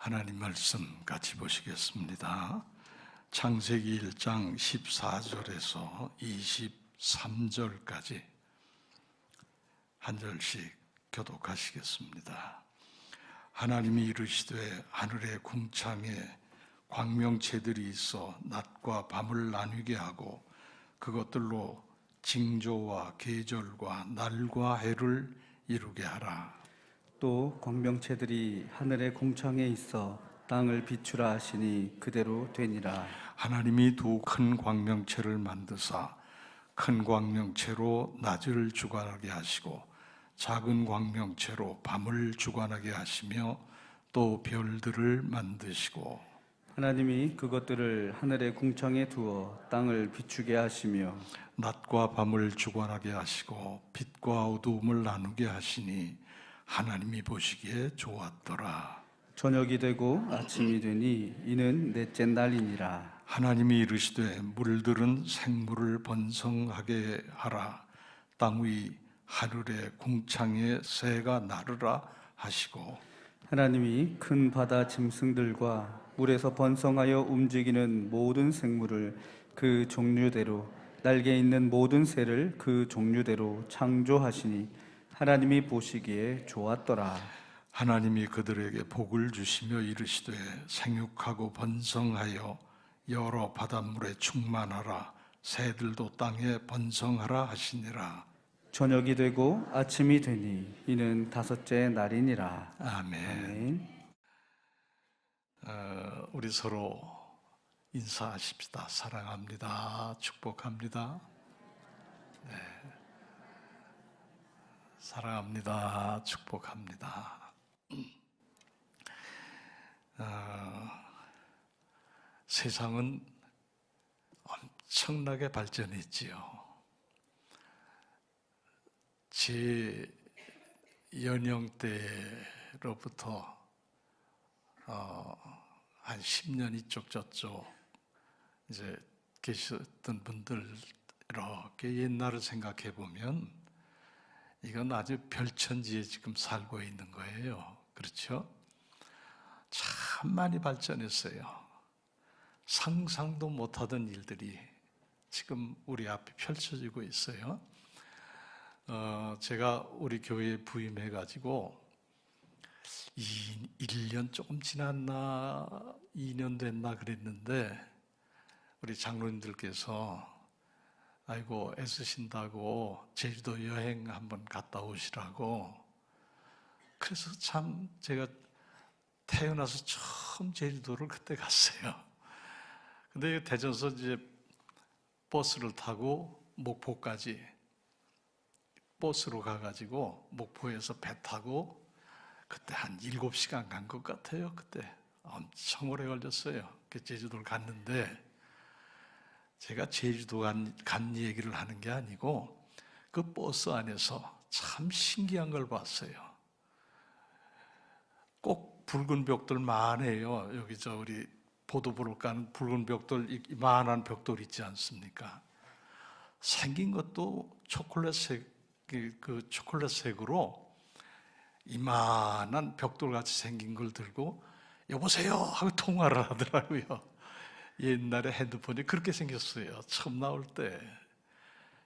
하나님 말씀 같이 보시겠습니다. 창세기 1장 14절에서 23절까지 한 절씩 교독하시겠습니다. 하나님이 이르시되 하늘의 궁창에 광명체들이 있어 낮과 밤을 나뉘게 하고 그것들로 징조와 계절과 날과 해를 이루게 하라. 또 광명체들이 하늘의 궁창에 있어 땅을 비추라 하시니 그대로 되니라. 하나님이 두 큰 광명체를 만드사 큰 광명체로 낮을 주관하게 하시고 작은 광명체로 밤을 주관하게 하시며 또 별들을 만드시고 하나님이 그것들을 하늘의 궁창에 두어 땅을 비추게 하시며 낮과 밤을 주관하게 하시고 빛과 어두움을 나누게 하시니 하나님이 보시기에 좋았더라. 저녁이 되고 아침이 되니 이는 넷째 날이니라. 하나님이 이르시되 물들은 생물을 번성하게 하라. 땅 위 하늘의 궁창에 새가 나르라 하시고 하나님이 큰 바다 짐승들과 물에서 번성하여 움직이는 모든 생물을 그 종류대로 날개 있는 모든 새를 그 종류대로 창조하시니 하나님이 보시기에 좋았더라. 하나님이 그들에게 복을 주시며 이르시되 생육하고 번성하여 여러 바닷물에 충만하라. 새들도 땅에 번성하라 하시니라. 저녁이 되고 아침이 되니 이는 다섯째 날이니라. 아멘. 아멘. 우리 서로 인사하십시다. 사랑합니다. 축복합니다. 네. 사랑합니다. 축복합니다. 세상은 엄청나게 발전했지요. 제 연령대로부터 한 10년 이쪽 저쪽 이제 계셨던 분들 이렇게 옛날을 생각해 보면 이건 아주 별천지에 지금 살고 있는 거예요. 그렇죠? 참 많이 발전했어요. 상상도 못하던 일들이 지금 우리 앞에 펼쳐지고 있어요. 제가 우리 교회에 부임해가지고 1년 조금 지났나 2년 됐나 그랬는데 우리 장로님들께서 아이고 애쓰신다고 제주도 여행 한번 갔다 오시라고. 그래서 참 제가 태어나서 처음 제주도를 그때 갔어요. 근데 대전서 이제 버스를 타고 목포까지 버스로 가가지고 목포에서 배 타고 그때 한 7시간 간 것 같아요. 그때 엄청 오래 걸렸어요. 그 제주도를 갔는데 제가 제주도 간 얘기를 하는 게 아니고 그 버스 안에서 참 신기한 걸 봤어요. 꼭 붉은 벽돌 많아요. 여기 우리 보도보로 가는 붉은 벽돌, 이만한 벽돌 있지 않습니까? 생긴 것도 초콜릿색, 그 초콜릿색으로 이만한 벽돌같이 생긴 걸 들고 여보세요 하고 통화를 하더라고요. 옛날에 핸드폰이 그렇게 생겼어요. 처음 나올 때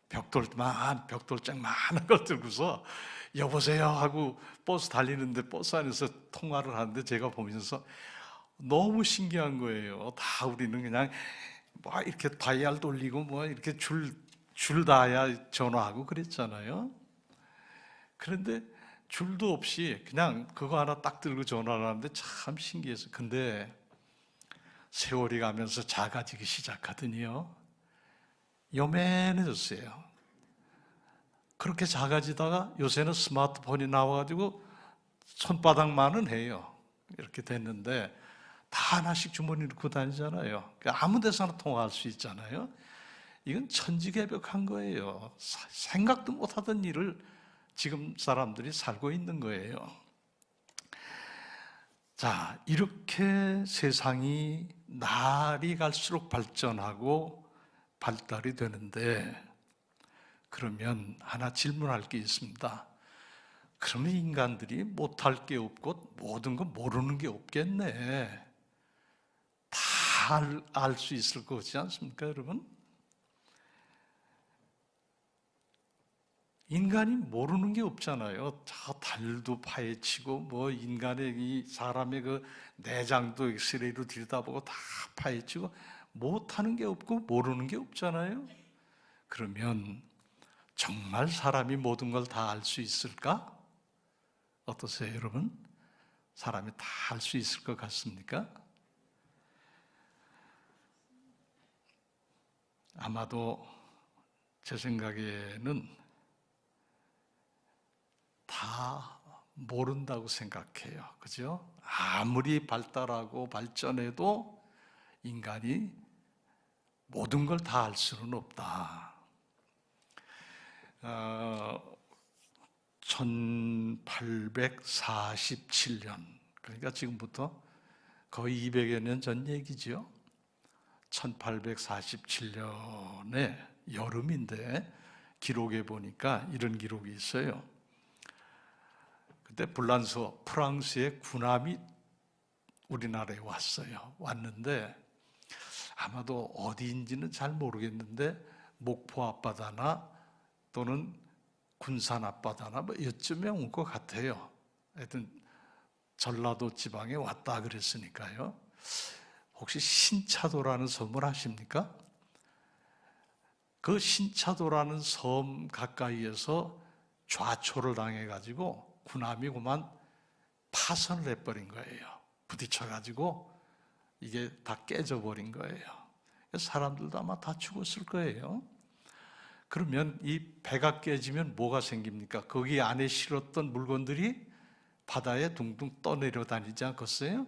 벽돌장 많은 걸 들고서 여보세요 하고 버스 달리는데 버스 안에서 통화를 하는데 제가 보면서 너무 신기한 거예요. 다 우리는 그냥 뭐 이렇게 다이얼 돌리고 뭐 이렇게 줄 닿아야 전화하고 그랬잖아요. 그런데 줄도 없이 그냥 그거 하나 딱 들고 전화를 하는데 참 신기했어요. 근데 세월이 가면서 작아지기 시작하더니요 요만해졌어요. 그렇게 작아지다가 요새는 스마트폰이 나와가지고 손바닥만은 해요. 이렇게 됐는데 다 하나씩 주머니 넣고 다니잖아요. 아무 데서나 통화할 수 있잖아요. 이건 천지개벽한 거예요. 생각도 못하던 일을 지금 사람들이 살고 있는 거예요. 자, 이렇게 세상이 날이 갈수록 발전하고 발달이 되는데 그러면 하나 질문할 게 있습니다. 그러면 인간들이 못할 게 없고 모든 거 모르는 게 없겠네. 다 알 수 있을 거지 않습니까, 여러분? 인간이 모르는 게 없잖아요. 저 달도 파헤치고 뭐 인간의 이 사람의 그 내장도 엑스레이로 들여다보고 다 파헤치고 못하는 게 없고 모르는 게 없잖아요. 그러면 정말 사람이 모든 걸 다 알 수 있을까? 어떠세요, 여러분? 사람이 다 알 수 있을 것 같습니까? 아마도 제 생각에는 다 모른다고 생각해요. 그죠? 아무리 발달하고 발전해도 인간이 모든 걸 다 알 수는 없다. 1847년, 그러니까 지금부터 거의 200여 년 전 얘기죠. 1847년에 여름인데 기록에 보니까 이런 기록이 있어요. 그때 프랑스의 군함이 우리나라에 왔는데 아마도 어디인지는 잘 모르겠는데 목포 앞바다나 또는 군산 앞바다나 뭐 이쯤에 온 것 같아요. 하여튼 전라도 지방에 왔다 그랬으니까요. 혹시 신차도라는 섬을 아십니까? 그 신차도라는 섬 가까이에서 좌초를 당해가지고 군함이 그만 파선을 해버린 거예요. 부딪혀가지고 이게 다 깨져버린 거예요. 사람들도 아마 다 죽었을 거예요. 그러면 이 배가 깨지면 뭐가 생깁니까? 거기 안에 실었던 물건들이 바다에 둥둥 떠내려 다니지 않겠어요?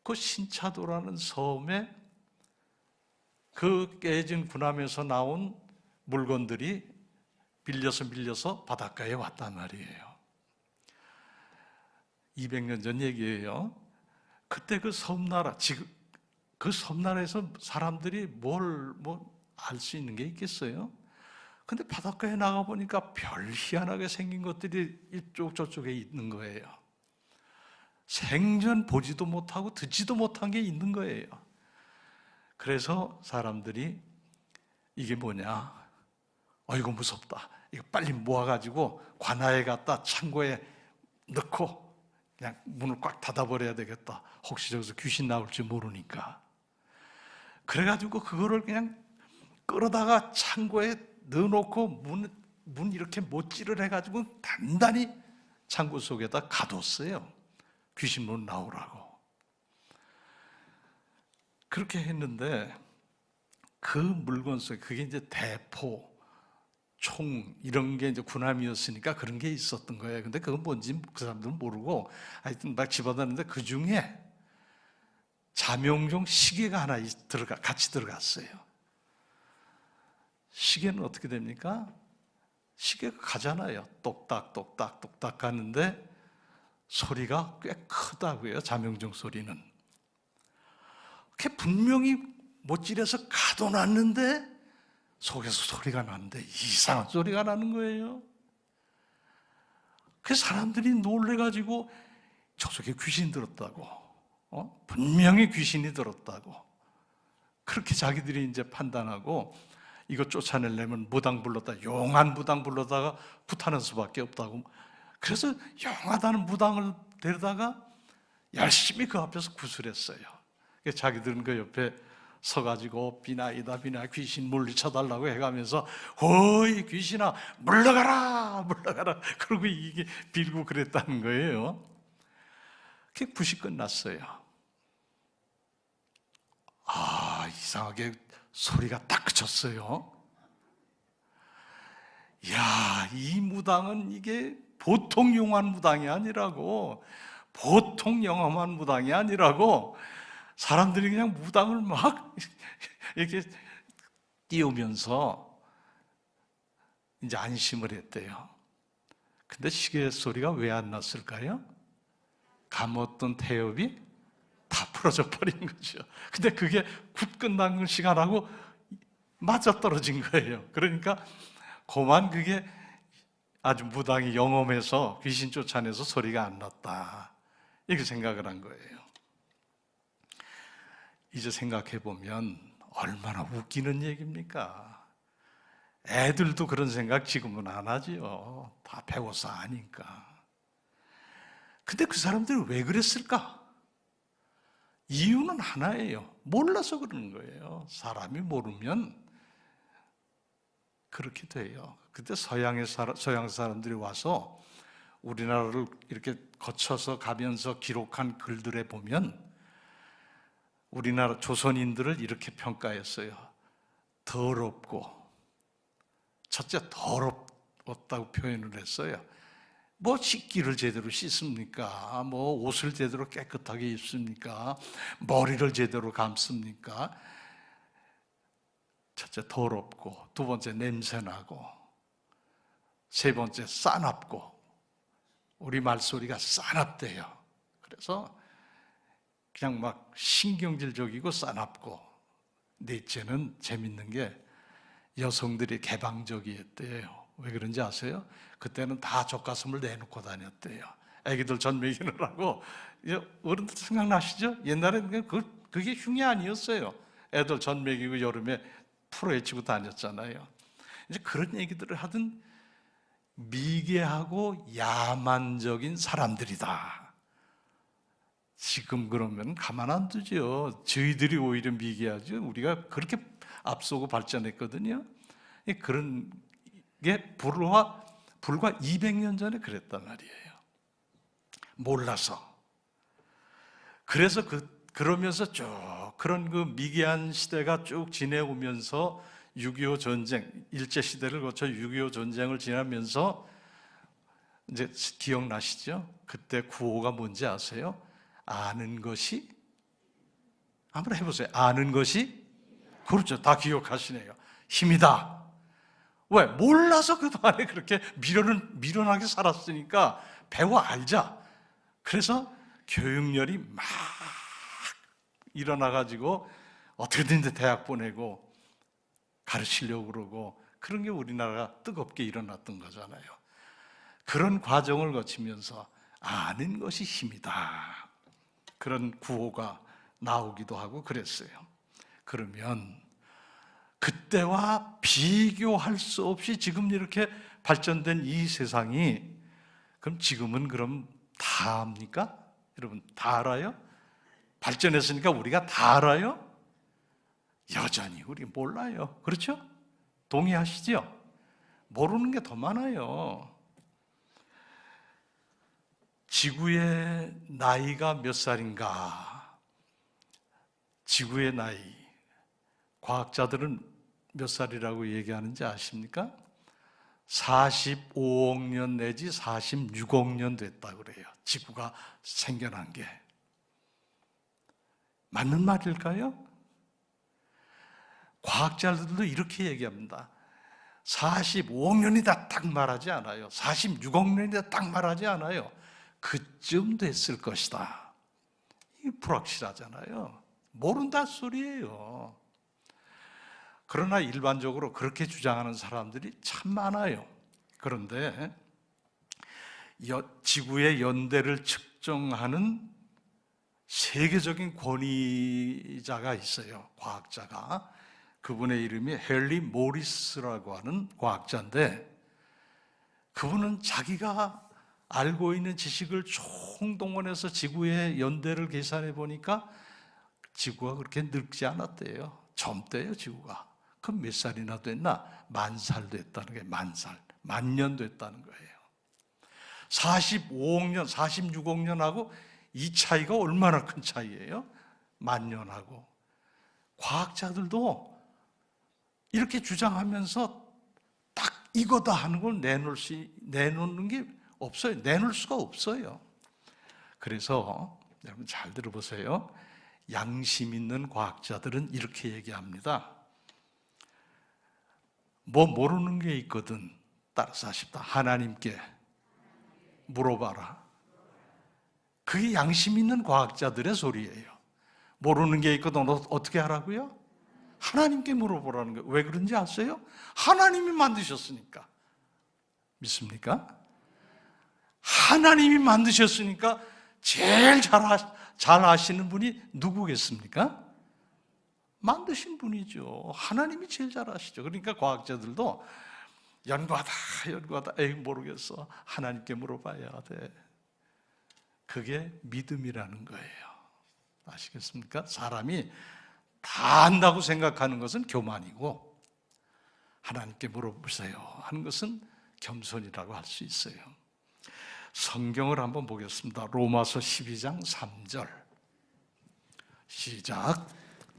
그 신차도라는 섬에 그 깨진 군함에서 나온 물건들이 밀려서 바닷가에 왔단 말이에요. 200년 전 얘기예요. 그때 그 섬나라, 지금 그 섬나라에서 사람들이 뭘 알 수 있는 게 있겠어요? 근데 바닷가에 나가 보니까 별 희한하게 생긴 것들이 이쪽 저쪽에 있는 거예요. 생전 보지도 못하고 듣지도 못한 게 있는 거예요. 그래서 사람들이 이게 뭐냐? 이거 무섭다. 이거 빨리 모아가지고 관아에 갖다 창고에 넣고 그냥 문을 꽉 닫아버려야 되겠다. 혹시 저기서 귀신 나올지 모르니까. 그래가지고 그거를 그냥 끌어다가 창고에 넣어놓고 문 이렇게 못질을 해가지고 단단히 창고 속에다 가뒀어요. 귀신 못 나오라고. 그렇게 했는데 그 물건 속에 그게 이제 대포, 총 이런 게 이제 군함이었으니까 그런 게 있었던 거예요. 근데 그건 뭔지 그 사람들은 모르고 하여튼 막 집어넣는데 그 중에 자명종 시계가 하나 같이 들어갔어요. 시계는 어떻게 됩니까? 시계가 가잖아요. 똑딱 똑딱 똑딱 가는데 소리가 꽤 크다고요. 자명종 소리는. 그게 분명히 못질에서 가둬놨는데 속에서 소리가 나는데 이상한 소리가 나는 거예요. 그 사람들이 놀래가지고 저 속에 귀신 들었다고, 분명히 귀신이 들었다고. 그렇게 자기들이 이제 판단하고 이거 쫓아내려면 무당 불렀다, 용한 무당 불러다가 구타는 수밖에 없다고. 그래서 용하다는 무당을 데려다가 열심히 그 앞에서 구슬했어요. 자기들은 그 옆에 서가지고 비나이다 비나 귀신 물리쳐달라고 해가면서 어이 귀신아 물러가라 물러가라 그러고 이게 빌고 그랬다는 거예요. 그게 굿이 끝났어요. 이상하게 소리가 딱 그쳤어요. 야, 이 무당은 이게 보통 용한 무당이 아니라고, 보통 영험한 무당이 아니라고 사람들이 그냥 무당을 막 이렇게 띄우면서 이제 안심을 했대요. 근데 시계 소리가 왜 안 났을까요? 감았던 태엽이 다 풀어져 버린 거죠. 근데 그게 굿 끝난 시간하고 맞아 떨어진 거예요. 그러니까 그만 그게 아주 무당이 영험해서 귀신 쫓아내서 소리가 안 났다, 이렇게 생각을 한 거예요. 이제 생각해 보면 얼마나 웃기는 얘기입니까? 애들도 그런 생각 지금은 안 하지요. 다 배워서 아니까. 근데 그 사람들이 왜 그랬을까? 이유는 하나예요. 몰라서 그러는 거예요. 사람이 모르면 그렇게 돼요. 그때 서양 사람들이 와서 우리나라를 이렇게 거쳐서 가면서 기록한 글들에 보면 우리나라 조선인들을 이렇게 평가했어요. 더럽고, 첫째 더럽다고 표현을 했어요. 뭐 식기를 제대로 씻습니까? 뭐 옷을 제대로 깨끗하게 입습니까? 머리를 제대로 감습니까? 첫째 더럽고, 두 번째 냄새나고, 세 번째 싸납고, 우리 말소리가 싸납대요. 그래서 그냥 막 신경질적이고 싸납고, 넷째는 재밌는 게 여성들이 개방적이었대요. 왜 그런지 아세요? 그때는 다 젖가슴을 내놓고 다녔대요. 애기들 젖 먹이느라고. 어른들 생각나시죠? 옛날에는 그게 흉이 아니었어요. 애들 젖 먹이고 여름에 풀어헤치고 다녔잖아요. 이제 그런 얘기들을 하던 미개하고 야만적인 사람들이다. 지금 그러면 가만 안 두죠. 저희들이 오히려 미개하죠. 우리가 그렇게 앞서고 발전했거든요. 그런 게 불과 200년 전에 그랬단 말이에요. 몰라서. 그래서 그러면서 쭉 그런 그 미개한 시대가 쭉 지내오면서 6.25 전쟁, 일제시대를 거쳐 6.25 전쟁을 지나면서 이제 기억나시죠? 그때 구호가 뭔지 아세요? 아는 것이, 한번 해보세요. 아는 것이, 그렇죠. 다 기억하시네요. 힘이다. 왜? 몰라서 그동안에 그렇게 미련하게 살았으니까 배워 알자. 그래서 교육열이 막 일어나가지고 어떻게든 대학 보내고 가르치려고 그러고, 그런 게 우리나라가 뜨겁게 일어났던 거잖아요. 그런 과정을 거치면서 아는 것이 힘이다, 그런 구호가 나오기도 하고 그랬어요. 그러면 그때와 비교할 수 없이 지금 이렇게 발전된 이 세상이, 그럼 지금은 다 압니까? 여러분 다 알아요? 발전했으니까 우리가 다 알아요? 여전히 우리 몰라요. 그렇죠? 동의하시죠? 모르는 게 더 많아요. 지구의 나이가 몇 살인가? 지구의 나이, 과학자들은 몇 살이라고 얘기하는지 아십니까? 45억 년 내지 46억 년 됐다 그래요. 지구가 생겨난 게. 맞는 말일까요? 과학자들도 이렇게 얘기합니다. 45억 년이다 딱 말하지 않아요. 46억 년이다 딱 말하지 않아요. 그쯤 됐을 것이다. 이게 불확실하잖아요. 모른다 소리예요. 그러나 일반적으로 그렇게 주장하는 사람들이 참 많아요. 그런데 지구의 연대를 측정하는 세계적인 권위자가 있어요. 과학자가. 그분의 이름이 헨리 모리스라고 하는 과학자인데, 그분은 자기가 알고 있는 지식을 총동원해서 지구의 연대를 계산해 보니까 지구가 그렇게 늙지 않았대요. 젊대요, 지구가. 그럼 몇 살이나 됐나? 10,000살 됐다는 게, 10,000살, 10,000년 됐다는 거예요. 45억 년, 46억 년하고 이 차이가 얼마나 큰 차이예요? 10,000년하고. 과학자들도 이렇게 주장하면서 딱 이거다 하는 걸 내놓는 게 없어요. 내놓을 수가 없어요. 그래서 여러분 잘 들어보세요. 양심 있는 과학자들은 이렇게 얘기합니다. 뭐 모르는 게 있거든 따라서 하십다. 하나님께 물어봐라. 그게 양심 있는 과학자들의 소리예요. 모르는 게 있거든 어떻게 하라고요? 하나님께 물어보라는 거예요. 왜 그런지 아세요? 하나님이 만드셨으니까. 믿습니까? 하나님이 만드셨으니까 제일 잘 아시는 분이 누구겠습니까? 만드신 분이죠. 하나님이 제일 잘 아시죠. 그러니까 과학자들도 연구하다 에이 모르겠어, 하나님께 물어봐야 돼. 그게 믿음이라는 거예요. 아시겠습니까? 사람이 다 안다고 생각하는 것은 교만이고, 하나님께 물어보세요 하는 것은 겸손이라고 할 수 있어요. 성경을 한번 보겠습니다. 로마서 12장 3절 시작.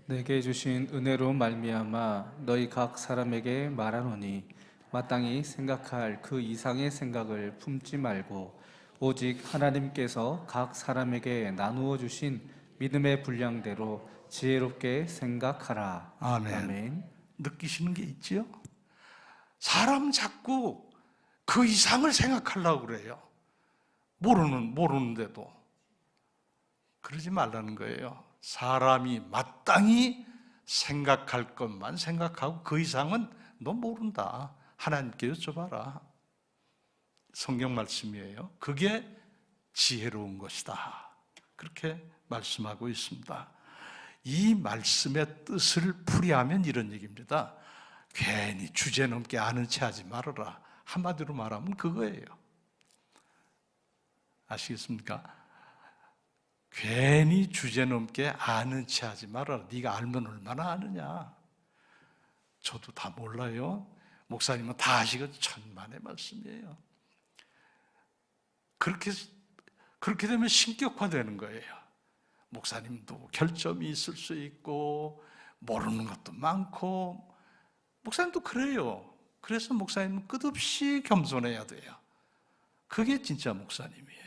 내게 주신 은혜로 말미암아 너희 각 사람에게 말하노니 마땅히 생각할 그 이상의 생각을 품지 말고 오직 하나님께서 각 사람에게 나누어 주신 믿음의 분량대로 지혜롭게 생각하라. 아멘. 아멘. 느끼시는 게 있지요? 사람 자꾸 그 이상을 생각하려고 그래요. 모르는데도. 그러지 말라는 거예요. 사람이 마땅히 생각할 것만 생각하고 그 이상은 너 모른다. 하나님께 여쭤봐라. 성경 말씀이에요. 그게 지혜로운 것이다. 그렇게 말씀하고 있습니다. 이 말씀의 뜻을 풀이하면 이런 얘기입니다. 괜히 주제넘게 아는 체 하지 말아라. 한마디로 말하면 그거예요. 아시겠습니까? 괜히 주제넘게 아는 체 하지 말아라. 네가 알면 얼마나 아느냐. 저도 다 몰라요. 목사님은 다 아시거든요. 천만의 말씀이에요. 그렇게 되면 신격화되는 거예요. 목사님도 결점이 있을 수 있고 모르는 것도 많고, 목사님도 그래요. 그래서 목사님은 끝없이 겸손해야 돼요. 그게 진짜 목사님이에요.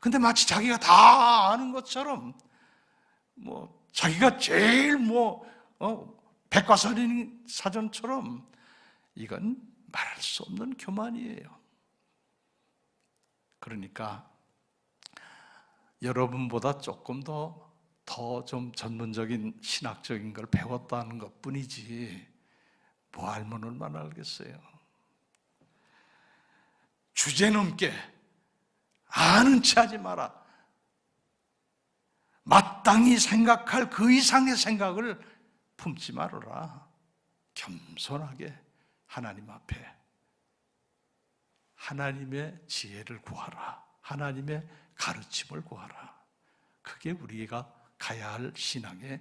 근데 마치 자기가 다 아는 것처럼, 자기가 제일 백과사전처럼, 이건 말할 수 없는 교만이에요. 그러니까 여러분보다 조금 더 좀 전문적인 신학적인 걸 배웠다는 것 뿐이지 뭐 알면 얼마나 알겠어요. 주제넘게 아는 체 하지 마라. 마땅히 생각할 그 이상의 생각을 품지 말아라. 겸손하게 하나님 앞에 하나님의 지혜를 구하라. 하나님의 가르침을 구하라. 그게 우리가 가야 할 신앙의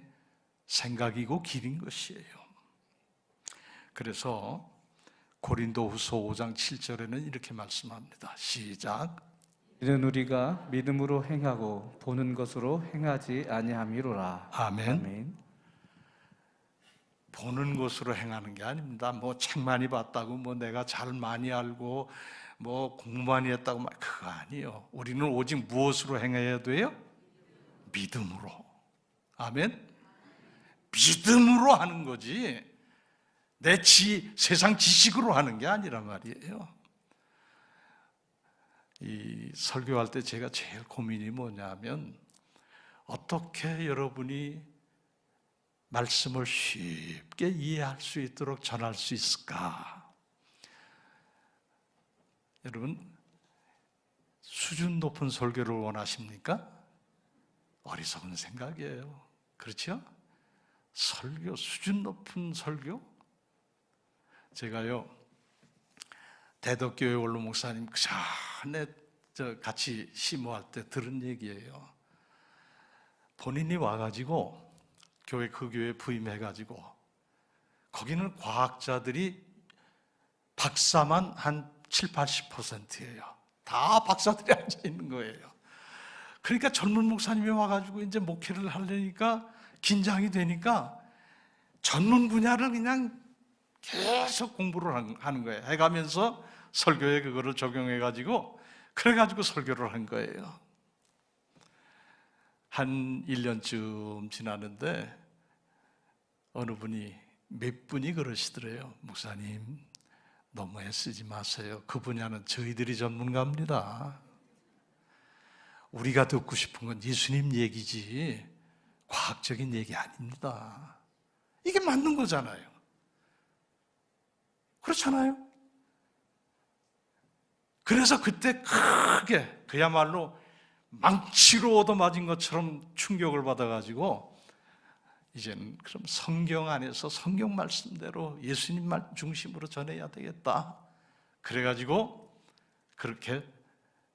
생각이고 길인 것이에요. 그래서 고린도후서 5장 7절에는 이렇게 말씀합니다. 시작. 이는 우리가 믿음으로 행하고 보는 것으로 행하지 아니함이로라. 아멘. 아멘. 보는 것으로 행하는 게 아닙니다. 책 많이 봤다고 내가 잘 많이 알고 공부 많이 했다고 그거 아니에요. 우리는 오직 무엇으로 행해야 돼요? 믿음으로. 아멘. 믿음으로 하는 거지 내 세상 지식으로 하는 게 아니란 말이에요. 이 설교할 때 제가 제일 고민이 뭐냐면, 어떻게 여러분이 말씀을 쉽게 이해할 수 있도록 전할 수 있을까? 여러분, 수준 높은 설교를 원하십니까? 어리석은 생각이에요. 그렇죠? 수준 높은 설교? 제가요, 대덕교회 원로 목사님 그 전에 같이 심호할 때 들은 얘기예요. 본인이 와가지고 그 교회 부임해가지고, 거기는 과학자들이 박사만 한 7, 80%예요. 다 박사들이 앉아 있는 거예요. 그러니까 젊은 목사님이 와가지고 이제 목회를 하려니까 긴장이 되니까 전문 분야를 그냥 계속 공부를 하는 거예요. 해가면서 설교에 그거를 적용해가지고, 그래가지고 설교를 한 거예요. 한 1년쯤 지났는데 어느 분이, 몇 분이 그러시더래요. 목사님, 너무 애쓰지 마세요. 그 분야는 저희들이 전문가입니다. 우리가 듣고 싶은 건 예수님 얘기지 과학적인 얘기 아닙니다. 이게 맞는 거잖아요. 그렇잖아요. 그래서 그때 크게 그야말로 망치로 얻어맞은 것처럼 충격을 받아가지고 이제는 그럼 성경 안에서 성경 말씀대로 예수님 말 중심으로 전해야 되겠다. 그래가지고 그렇게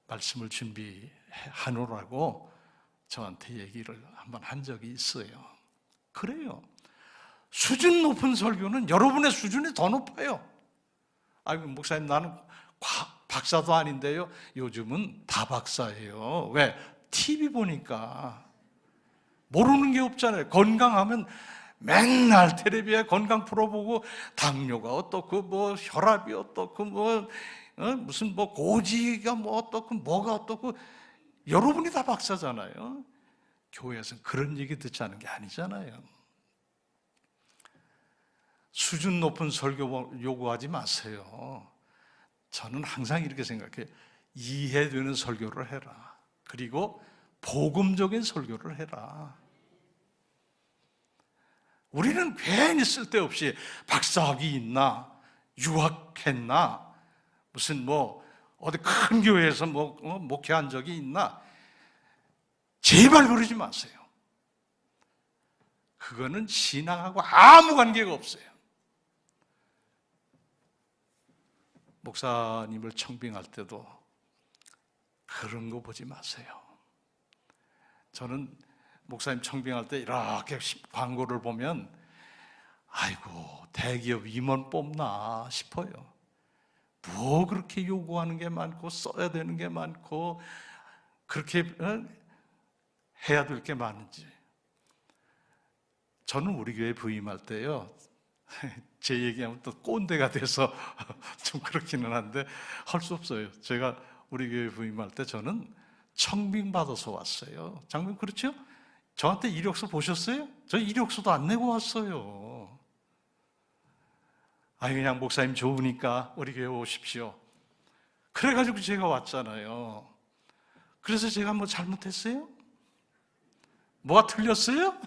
말씀을 준비하노라고 저한테 얘기를 한번 한 적이 있어요. 그래요. 수준 높은 설교는 여러분의 수준이 더 높아요. 아이고, 목사님, 나는 박사도 아닌데요. 요즘은 다 박사예요. 왜? TV 보니까. 모르는 게 없잖아요. 건강하면 맨날 텔레비에 건강 프로 보고 당뇨가 어떻고 뭐 혈압이 어떻고 뭐 무슨 뭐 고지가 뭐 어떻고 뭐가 어떻고 여러분이 다 박사잖아요. 교회에서는 그런 얘기 듣지 않은 게 아니잖아요. 수준 높은 설교 요구하지 마세요. 저는 항상 이렇게 생각해요. 이해되는 설교를 해라. 그리고 복음적인 설교를 해라. 우리는 괜히 쓸데없이 박사학위 있나, 유학했나, 무슨 뭐 어디 큰 교회에서 뭐 목회한 적이 있나, 제발 그러지 마세요. 그거는 신앙하고 아무 관계가 없어요. 목사님을 청빙할 때도 그런 거 보지 마세요. 저는 목사님 청빙할 때 이렇게 광고를 보면 아이고, 대기업 임원 뽑나 싶어요. 뭐 그렇게 요구하는 게 많고 써야 되는 게 많고 그렇게 해야 될 게 많은지. 저는 우리 교회 부임할 때요, 제 얘기하면 또 꼰대가 돼서 좀 그렇기는 한데 할 수 없어요. 제가 우리 교회 부임할 때 저는 청빙 받아서 왔어요. 장로님, 그렇죠? 저한테 이력서 보셨어요? 저 이력서도 안 내고 왔어요. 아니, 그냥 목사님 좋으니까 우리 교회 오십시오. 그래가지고 제가 왔잖아요. 그래서 제가 뭐 잘못했어요? 뭐가 틀렸어요?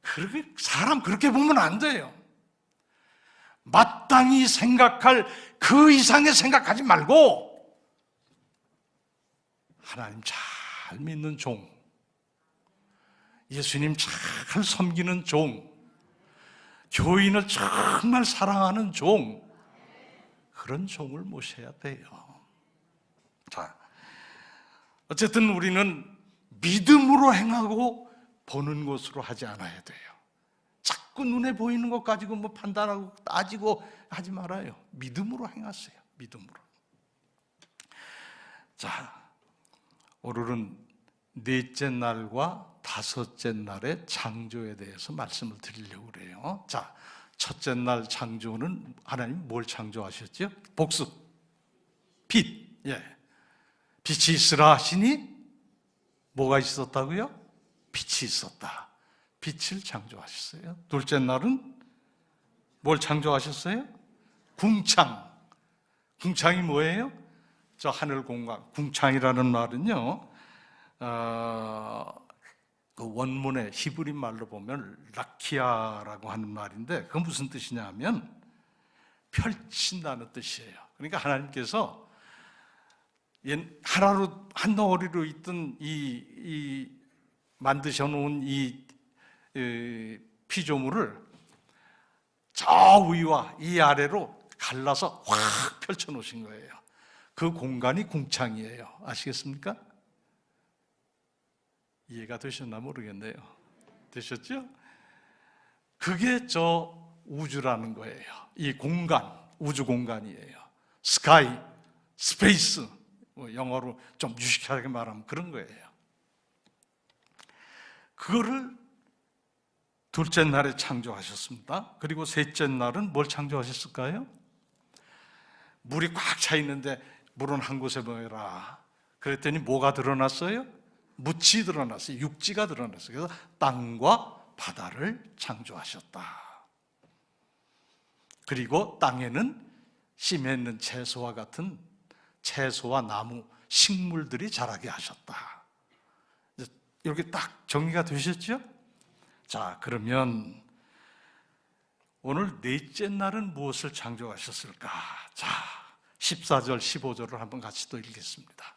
그렇게 사람 그렇게 보면 안 돼요. 마땅히 생각할 그 이상의 생각하지 말고 하나님 잘 믿는 종, 예수님 잘 섬기는 종, 교인을 정말 사랑하는 종, 그런 종을 모셔야 돼요. 자, 어쨌든 우리는 믿음으로 행하고 보는 것으로 하지 않아야 돼요. 자꾸 눈에 보이는 것 가지고 뭐 판단하고 따지고 하지 말아요. 믿음으로 행하세요. 믿음으로. 자, 오늘은 넷째 날과 다섯째 날의 창조에 대해서 말씀을 드리려고 그래요. 자, 첫째 날 창조는 하나님 뭘 창조하셨죠? 복습, 빛. 예. 빛이 있으라 하시니 뭐가 있었다고요? 빛이 있었다. 빛을 창조하셨어요. 둘째 날은 뭘 창조하셨어요? 궁창. 궁창이 뭐예요? 저 하늘 공간. 궁창이라는 말은요, 그 원문의 히브리 말로 보면 라키아라고 하는 말인데, 그건 무슨 뜻이냐 하면 펼친다는 뜻이에요. 그러니까 하나님께서 하나로 한 덩어리로 있던 이 만드셔 놓은 이 피조물을 저 위와 이 아래로 갈라서 확 펼쳐 놓으신 거예요. 그 공간이 궁창이에요. 아시겠습니까? 이해가 되셨나 모르겠네요. 되셨죠? 그게 저 우주라는 거예요. 이 공간, 우주 공간이에요. 스카이, 스페이스, 영어로 좀 유식하게 말하면 그런 거예요. 그거를 둘째 날에 창조하셨습니다. 그리고 셋째 날은 뭘 창조하셨을까요? 물이 꽉 차 있는데 물은 한 곳에 모여라. 그랬더니 뭐가 드러났어요? 묻이 드러났어요. 육지가 드러났어요. 그래서 땅과 바다를 창조하셨다. 그리고 땅에는 씨 맺는 채소와 같은 채소와 나무, 식물들이 자라게 하셨다. 이렇게 딱 정리가 되셨죠? 자, 그러면 오늘 넷째 날은 무엇을 창조하셨을까? 자, 14절, 15절을 한번 같이 또 읽겠습니다.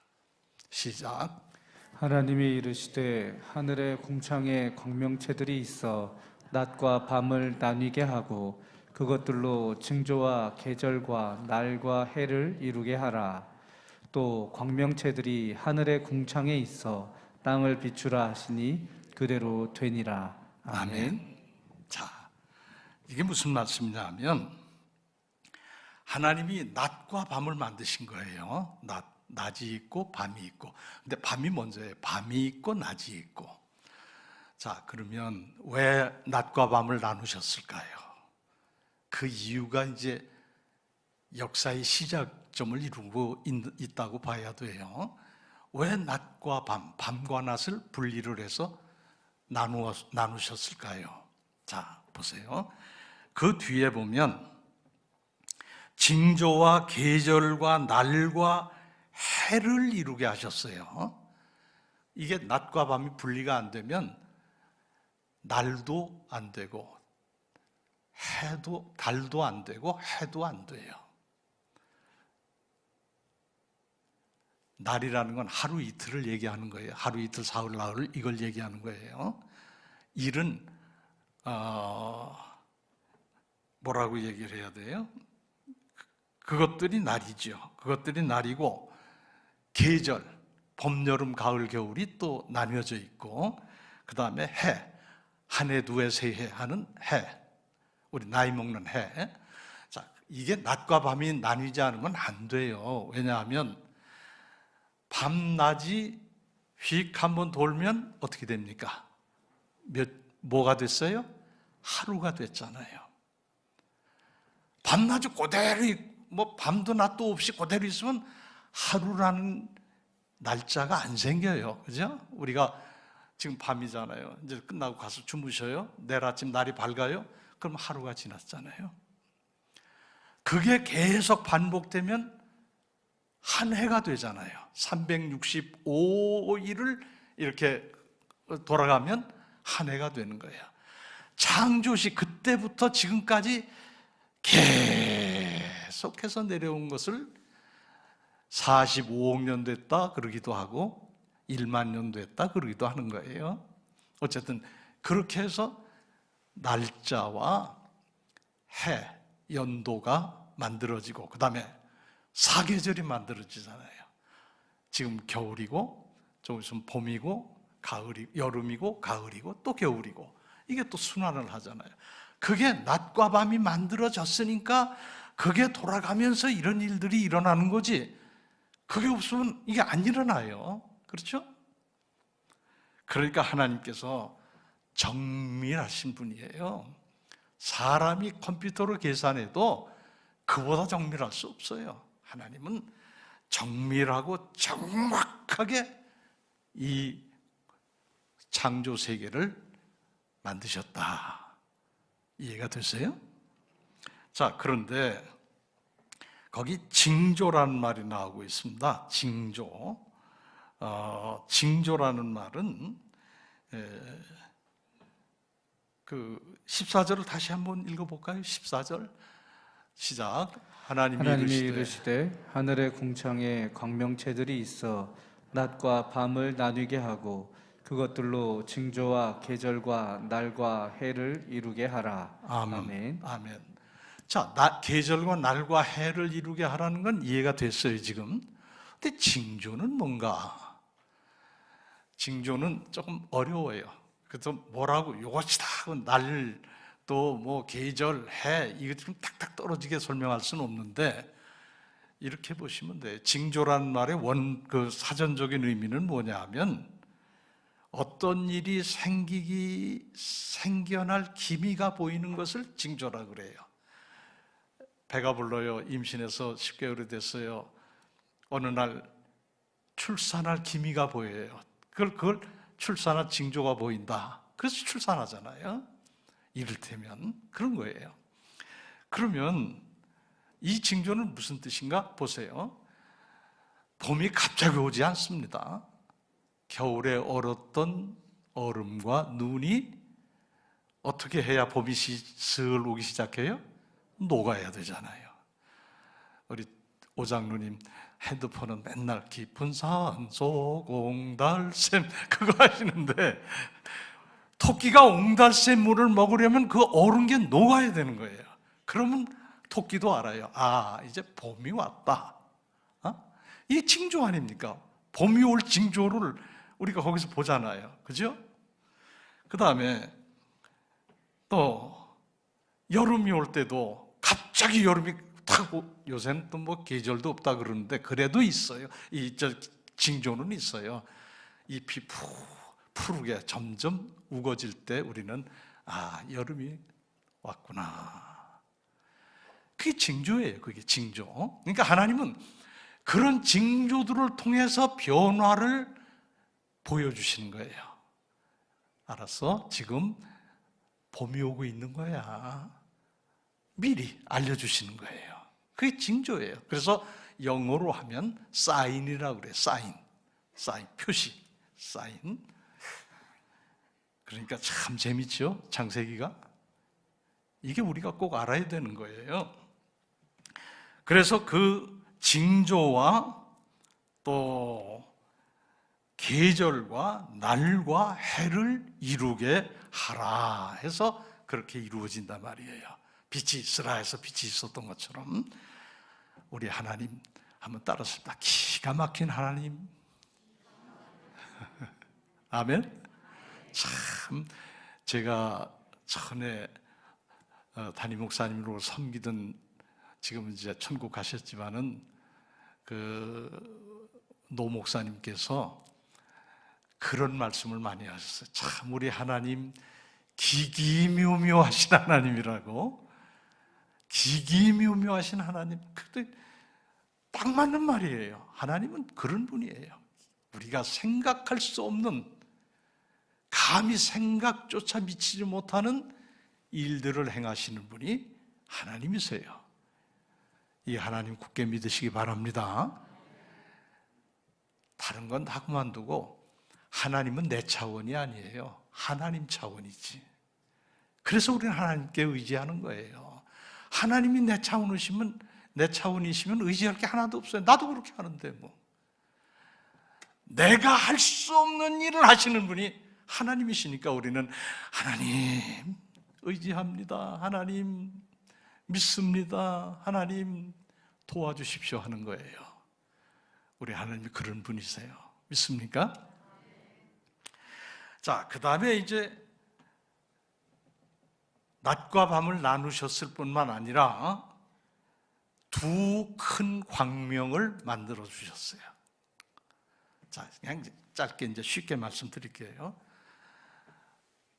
시작. 하나님이 이르시되 하늘의 궁창에 광명체들이 있어 낮과 밤을 나뉘게 하고 그것들로 징조와 계절과 날과 해를 이루게 하라. 또 광명체들이 하늘의 궁창에 있어 땅을 비추라 하시니 그대로 되니라. 아멘. 자, 이게 무슨 말씀이냐면 하나님이 낮과 밤을 만드신 거예요. 낮이 있고 밤이 있고. 근데 밤이 먼저예요. 밤이 있고 낮이 있고. 자, 그러면 왜 낮과 밤을 나누셨을까요? 그 이유가 이제 역사의 시작점을 이루고 있다고 봐야 돼요. 왜 낮과 밤, 밤과 낮을 분리를 해서 나누셨을까요? 자, 보세요. 그 뒤에 보면 징조와 계절과 날과 해를 이루게 하셨어요. 이게 낮과 밤이 분리가 안 되면 날도 안 되고 달도 안 되고 해도 안 돼요. 날이라는 건 하루 이틀을 얘기하는 거예요. 하루 이틀, 사흘, 나흘 이걸 얘기하는 거예요. 일은 뭐라고 얘기를 해야 돼요? 그것들이 날이죠. 그것들이 날이고 계절, 봄, 여름, 가을, 겨울이 또 나뉘어져 있고 그 다음에 해, 한 해, 두 해, 세 해 하는 해, 우리 나이 먹는 해. 자, 이게 낮과 밤이 나뉘지 않으면 안 돼요. 왜냐하면 밤낮이 휙 한번 돌면 어떻게 됩니까? 뭐가 됐어요? 하루가 됐잖아요. 밤낮이 그대로 밤도 낮도 없이 그대로 있으면 하루라는 날짜가 안 생겨요. 그죠? 우리가 지금 밤이잖아요. 이제 끝나고 가서 주무셔요. 내일 아침 날이 밝아요. 그럼 하루가 지났잖아요. 그게 계속 반복되면 한 해가 되잖아요. 365일을 이렇게 돌아가면 한 해가 되는 거예요. 창조시 그때부터 지금까지 계속해서 내려온 것을 45억 년 됐다 그러기도 하고 1만 년 됐다 그러기도 하는 거예요. 어쨌든 그렇게 해서 날짜와 해, 연도가 만들어지고 그 다음에 사계절이 만들어지잖아요. 지금 겨울이고 좀 있으면 봄이고 여름이고 가을이고 또 겨울이고 이게 또 순환을 하잖아요. 그게 낮과 밤이 만들어졌으니까 그게 돌아가면서 이런 일들이 일어나는 거지 그게 없으면 이게 안 일어나요. 그렇죠? 그러니까 하나님께서 정밀하신 분이에요. 사람이 컴퓨터로 계산해도 그보다 정밀할 수 없어요. 하나님은 정밀하고 정확하게 이 창조 세계를 만드셨다. 이해가 되세요? 자, 그런데 거기 징조라는 말이 나오고 있습니다. 징조. 징조라는 말은 그 14절을 다시 한번 읽어볼까요? 14절 시작. 하나님이 이르시되 하늘의 궁창에 광명체들이 있어 낮과 밤을 나뉘게 하고 그것들로 징조와 계절과 날과 해를 이루게 하라. 아멘. 아멘. 자, 계절과 날과 해를 이루게 하라는 건 이해가 됐어요, 지금. 근데 징조는 뭔가? 징조는 조금 어려워요. 그래서 뭐라고 요것이다 하고 날 또 뭐 계절, 해 이거 좀 탁탁 떨어지게 설명할 수는 없는데 이렇게 보시면 돼요. 징조라는 말의 그 사전적인 의미는 뭐냐면 어떤 일이 생겨날 기미가 보이는 것을 징조라 그래요. 배가 불러요. 임신해서 10개월이 됐어요. 어느 날 출산할 기미가 보여요. 그걸 출산할 징조가 보인다. 그래서 출산하잖아요. 이를테면 그런 거예요. 그러면 이 징조는 무슨 뜻인가? 보세요. 봄이 갑자기 오지 않습니다. 겨울에 얼었던 얼음과 눈이 어떻게 해야 봄이 슬 오기 시작해요? 녹아야 되잖아요. 우리 오장로님 핸드폰은 맨날 깊은 산속 옹달샘 그거 하시는데, 토끼가 옹달샘물을 먹으려면 그 얼은 게 녹아야 되는 거예요. 그러면 토끼도 알아요. 아, 이제 봄이 왔다. 이게 징조 아닙니까? 봄이 올 징조를 우리가 거기서 보잖아요. 그죠? 그 다음에 또 여름이 올 때도 갑자기 여름이 탁, 요새는 또 뭐 계절도 없다 그러는데 그래도 있어요. 징조는 있어요. 잎이 푸르게 점점 우거질 때 우리는 여름이 왔구나. 그게 징조예요. 그게 징조. 그러니까 하나님은 그런 징조들을 통해서 변화를 보여주시는 거예요. 알았어? 지금 봄이 오고 있는 거야. 미리 알려주시는 거예요. 그게 징조예요. 그래서 영어로 하면 사인이라고 그래요. 사인, 표시, 사인. 그러니까 참 재밌죠? 창세기가. 이게 우리가 꼭 알아야 되는 거예요. 그래서 그 징조와 또 계절과 날과 해를 이루게 하라 해서 그렇게 이루어진단 말이에요. 빛이 있으라 해서 빛이 있었던 것처럼 우리 하나님 한번 따라서 딱 기가 막힌 하나님. 아멘. 참 제가 전에 담임 목사님으로 섬기던, 지금 이제 천국 가셨지만은 그 노 목사님께서 그런 말씀을 많이 하셨어요. 참 우리 하나님 기기묘묘하신 하나님이라고. 기기묘묘하신 하나님. 그때 딱 맞는 말이에요. 하나님은 그런 분이에요. 우리가 생각할 수 없는, 감히 생각조차 미치지 못하는 일들을 행하시는 분이 하나님이세요. 이 하나님 굳게 믿으시기 바랍니다. 다른 건 다 그만두고 하나님은 내 차원이 아니에요. 하나님 차원이지. 그래서 우리는 하나님께 의지하는 거예요. 하나님이 내 차원이시면 의지할 게 하나도 없어요. 나도 그렇게 하는데 뭐. 내가 할 수 없는 일을 하시는 분이 하나님이시니까 우리는 하나님 의지합니다. 하나님 믿습니다. 하나님 도와주십시오 하는 거예요. 우리 하나님이 그런 분이세요. 믿습니까? 자, 그 다음에 이제 낮과 밤을 나누셨을 뿐만 아니라 두 큰 광명을 만들어 주셨어요. 자, 그냥 짧게 이제 쉽게 말씀드릴게요.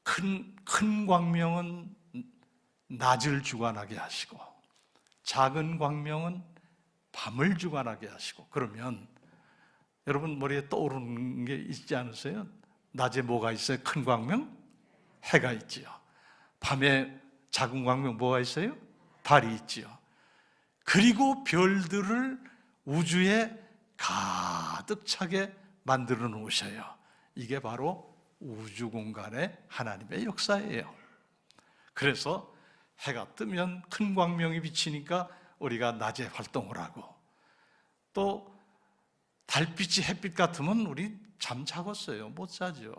큰 광명은 낮을 주관하게 하시고, 작은 광명은 밤을 주관하게 하시고. 그러면 여러분 머리에 떠오르는 게 있지 않으세요? 낮에 뭐가 있어요? 큰 광명? 해가 있지요. 밤에 작은 광명 뭐가 있어요? 달이 있지요. 그리고 별들을 우주에 가득 차게 만들어 놓으셔요. 이게 바로 우주 공간의 하나님의 역사예요. 그래서 해가 뜨면 큰 광명이 비치니까 우리가 낮에 활동을 하고, 또 달빛이 햇빛 같으면 우리 잠자겠어요. 못 자죠.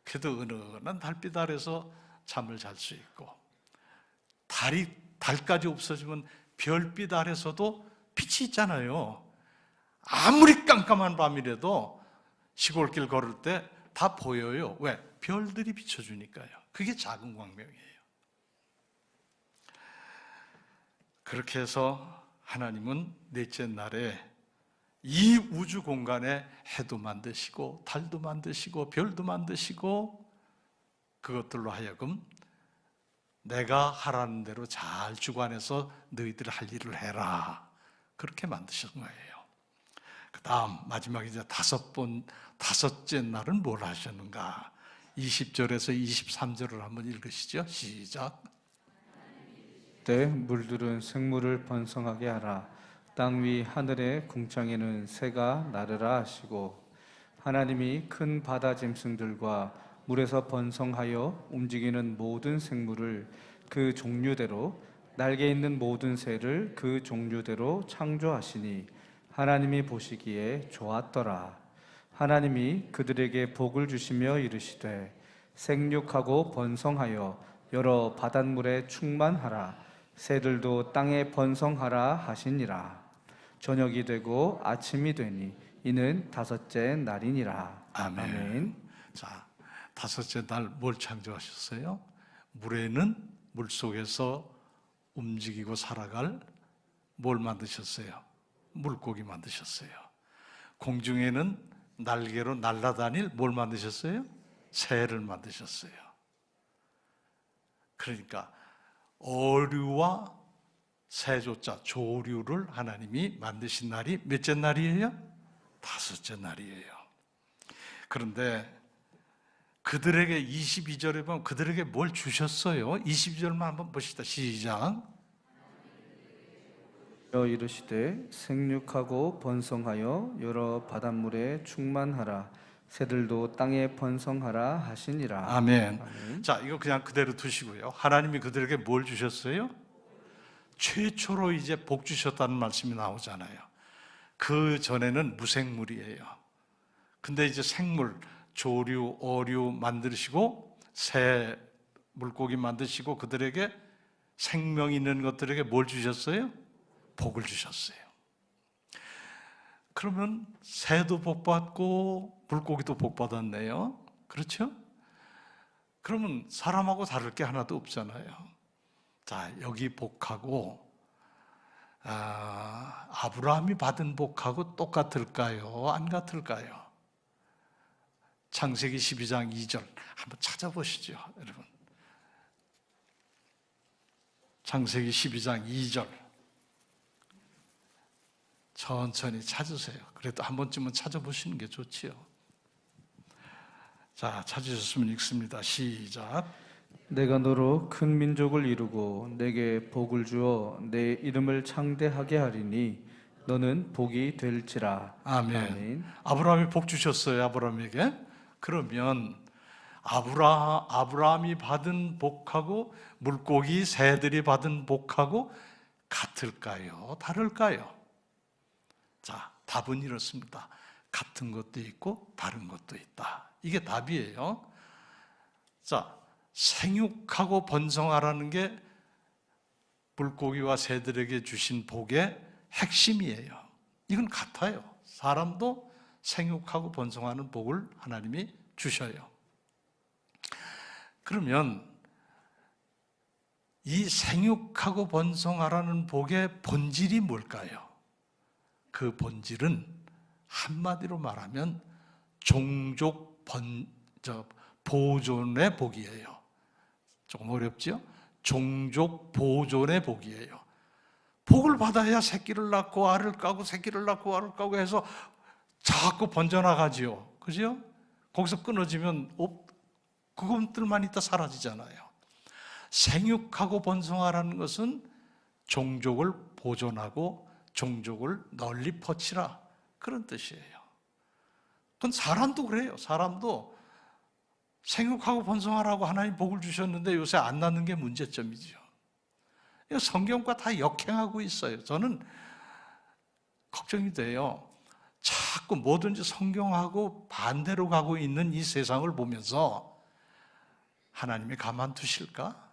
그래도 은은한 달빛 아래서 잠을 잘 수 있고, 달까지 없어지면 별빛 아래서도 빛이 있잖아요. 아무리 깜깜한 밤이라도 시골길 걸을 때 다 보여요. 왜? 별들이 비춰주니까요. 그게 작은 광명이에요. 그렇게 해서 하나님은 넷째 날에 이 우주 공간에 해도 만드시고 달도 만드시고 별도 만드시고, 그것들로 하여금 내가 하라는 대로 잘 주관해서 너희들 할 일을 해라, 그렇게 만드신 거예요. 그 다음 마지막 이제 다섯째 날은 뭘 하셨는가? 20절에서 23절을 한번 읽으시죠. 시작. 때 물들은 생물을 번성하게 하라. 땅 위 하늘의 궁창에는 새가 나르라 하시고, 하나님이 큰 바다 짐승들과 물에서 번성하여 움직이는 모든 생물을 그 종류대로, 날개 있는 모든 새를 그 종류대로 창조하시니 하나님이 보시기에 좋았더라. 하나님이 그들에게 복을 주시며 이르시되 생육하고 번성하여 여러 바닷물에 충만하라. 새들도 땅에 번성하라 하시니라. 저녁이 되고 아침이 되니 이는 다섯째 날이니라. 아멘. 아멘. 자, 다섯째 날 뭘 창조하셨어요? 물에는 물 속에서 움직이고 살아갈 뭘 만드셨어요? 물고기 만드셨어요. 공중에는 날개로 날아다닐 뭘 만드셨어요? 새를 만드셨어요. 그러니까 어류와 새조자 조류를 하나님이 만드신 날이 몇째 날이에요? 다섯째 날이에요. 그런데 그들에게 22절에 보면 그들에게 뭘 주셨어요? 22절만 한번 보시다. 시작. 이르시되 생육하고 번성하여 여러 바닷물에 충만하라. 새들도 땅에 번성하라 하시니라. 아멘. 아멘. 자, 이거 그냥 그대로 두시고요. 하나님이 그들에게 뭘 주셨어요? 최초로 이제 복 주셨다는 말씀이 나오잖아요. 그 전에는 무생물이에요. 근데 이제 생물, 조류, 어류 만드시고 새, 물고기 만드시고 그들에게 생명 있는 것들에게 뭘 주셨어요? 복을 주셨어요. 그러면 새도 복 받고 물고기도 복 받았네요. 그렇죠? 그러면 사람하고 다를 게 하나도 없잖아요. 자, 여기 복하고 아브라함이 받은 복하고 똑같을까요? 안 같을까요? 창세기 12장 2절 한번 찾아보시죠, 여러분. 창세기 12장 2절 천천히 찾으세요. 그래도 한 번쯤은 찾아보시는 게 좋지요. 자, 찾으셨으면 읽습니다. 시작. 내가 너로 큰 민족을 이루고 내게 복을 주어 내 이름을 창대하게 하리니 너는 복이 될지라. 아멘. 아멘. 아브라함이 복 주셨어요, 아브라함에게. 그러면 아브라함이 받은 복하고 물고기 새들이 받은 복하고 같을까요? 다를까요? 자, 답은 이렇습니다. 같은 것도 있고 다른 것도 있다. 이게 답이에요. 자, 생육하고 번성하라는 게 물고기와 새들에게 주신 복의 핵심이에요. 이건 같아요. 사람도 생육하고 번성하는 복을 하나님이 주셔요. 그러면 이 생육하고 번성하라는 복의 본질이 뭘까요? 그 본질은 한마디로 말하면 종족 보존의 복이에요. 조금 어렵죠? 종족 보존의 복이에요. 복을 받아야 새끼를 낳고 알을 까고 새끼를 낳고 알을 까고 해서 자꾸 번져나가지요. 그죠? 거기서 끊어지면 그것들만 있다 사라지잖아요. 생육하고 번성하라는 것은 종족을 보존하고 종족을 널리 퍼치라, 그런 뜻이에요. 그건 사람도 그래요. 사람도 생육하고 번성하라고 하나님 복을 주셨는데 요새 안 낳는 게 문제점이죠. 성경과 다 역행하고 있어요. 저는 걱정이 돼요. 자꾸 뭐든지 성경하고 반대로 가고 있는 이 세상을 보면서 하나님이 가만두실까?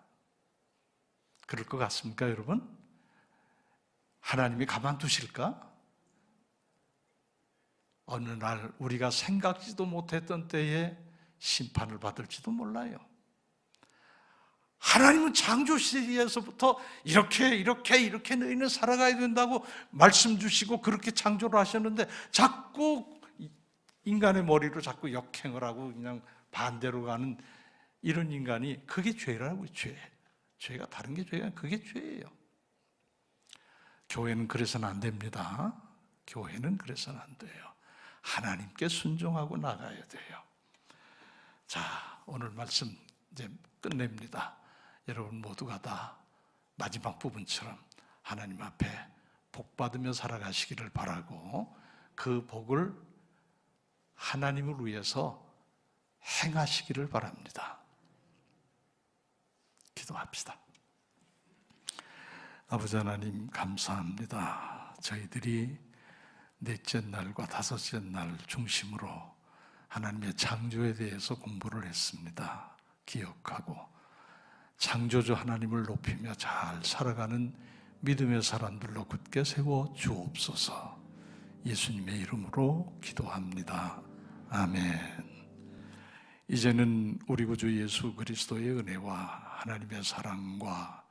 그럴 것 같습니까, 여러분? 하나님이 가만두실까? 어느 날 우리가 생각지도 못했던 때에 심판을 받을지도 몰라요. 하나님은 창조 시대에서부터 이렇게 너희는 살아가야 된다고 말씀 주시고 그렇게 창조를 하셨는데 자꾸 인간의 머리로 자꾸 역행을 하고 그냥 반대로 가는 이런 인간이, 그게 죄라고요. 죄가 다른 게 죄가 아니라 그게 죄예요. 교회는 그래서는 안 됩니다. 교회는 그래서는 안 돼요. 하나님께 순종하고 나가야 돼요. 자, 오늘 말씀 이제 끝냅니다. 여러분 모두가 다 마지막 부분처럼 하나님 앞에 복 받으며 살아가시기를 바라고, 그 복을 하나님을 위해서 행하시기를 바랍니다. 기도합시다. 아버지 하나님 감사합니다. 저희들이 넷째 날과 다섯째 날 중심으로 하나님의 창조에 대해서 공부를 했습니다. 기억하고 창조주 하나님을 높이며 잘 살아가는 믿음의 사람들로 굳게 세워 주옵소서. 예수님의 이름으로 기도합니다. 아멘. 이제는 우리 구주 예수 그리스도의 은혜와 하나님의 사랑과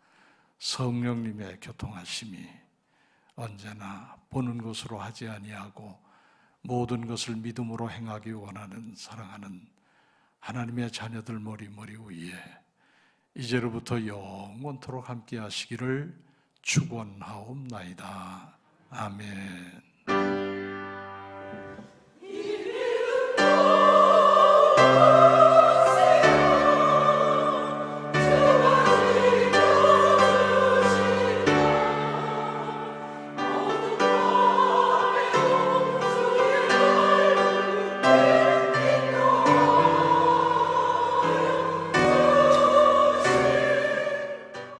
성령님의 교통하심이 언제나 보는 것으로 하지 아니하고 모든 것을 믿음으로 행하기 원하는 사랑하는 하나님의 자녀들 머리 위에 이제로부터 영원토록 함께 하시기를 축원하옵나이다. 아멘.